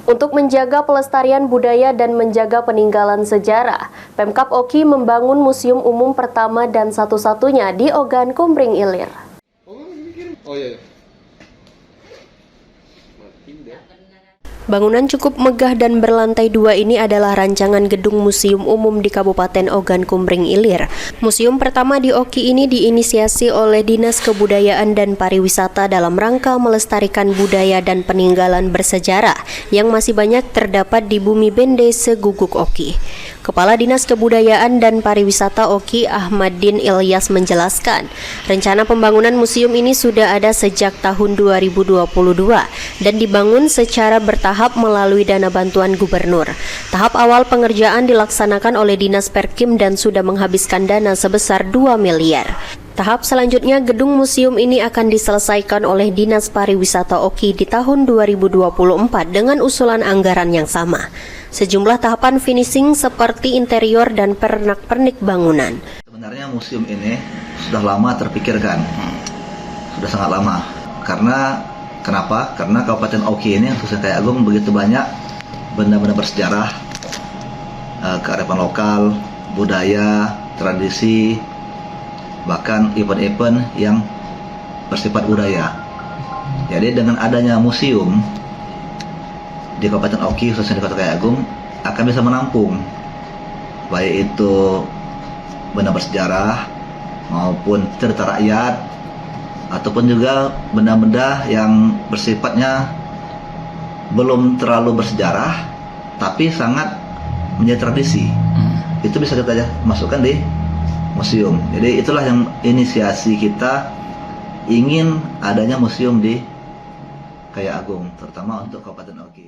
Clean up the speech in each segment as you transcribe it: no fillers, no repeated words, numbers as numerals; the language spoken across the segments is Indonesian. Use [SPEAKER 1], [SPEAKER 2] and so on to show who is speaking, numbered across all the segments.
[SPEAKER 1] Untuk menjaga pelestarian budaya dan menjaga peninggalan sejarah, Pemkab Oki membangun museum umum pertama dan satu-satunya di Ogan Kumbring Ilir. Bangunan cukup megah dan berlantai 2 ini adalah rancangan gedung museum umum di Kabupaten Ogan Kumbring Ilir. Museum pertama di Oki ini diinisiasi oleh Dinas Kebudayaan dan Pariwisata dalam rangka melestarikan budaya dan peninggalan bersejarah yang masih banyak terdapat di bumi Bende Seguguk Oki. Kepala Dinas Kebudayaan dan Pariwisata Oki, Ahmaddin Ilyas menjelaskan, rencana pembangunan museum ini sudah ada sejak tahun 2022 dan dibangun secara bertahap melalui dana bantuan gubernur. Tahap awal pengerjaan dilaksanakan oleh Dinas Perkim dan sudah menghabiskan dana sebesar 2 miliar. Tahap selanjutnya gedung museum ini akan diselesaikan oleh Dinas Pariwisata Oki di tahun 2024 dengan usulan anggaran yang sama. Sejumlah tahapan finishing seperti interior dan pernak-pernik bangunan.
[SPEAKER 2] Sebenarnya museum ini sudah lama terpikirkan, sudah sangat lama. Kenapa? Karena Kabupaten Oki ini, khususnya Kaya Agung, begitu banyak benda-benda bersejarah, kearifan lokal, budaya, tradisi, bahkan event-event yang bersifat budaya. Jadi dengan adanya museum di Kabupaten Oki, khususnya di Kota Kaya Agung, akan bisa menampung baik itu benda bersejarah maupun cerita rakyat, ataupun juga benda-benda yang bersifatnya belum terlalu bersejarah tapi sangat menjadi tradisi. Itu bisa kita masukkan di museum. Jadi itulah yang inisiasi kita, ingin adanya museum di Kaya Agung, terutama untuk Kabupaten Oki.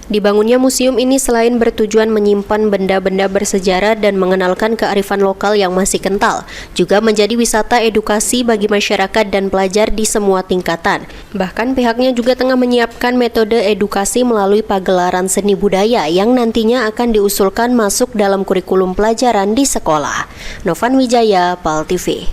[SPEAKER 1] Dibangunnya museum ini selain bertujuan menyimpan benda-benda bersejarah dan mengenalkan kearifan lokal yang masih kental, juga menjadi wisata edukasi bagi masyarakat dan pelajar di semua tingkatan. Bahkan pihaknya juga tengah menyiapkan metode edukasi melalui pagelaran seni budaya yang nantinya akan diusulkan masuk dalam kurikulum pelajaran di sekolah. Novan Wijaya, PAL TV.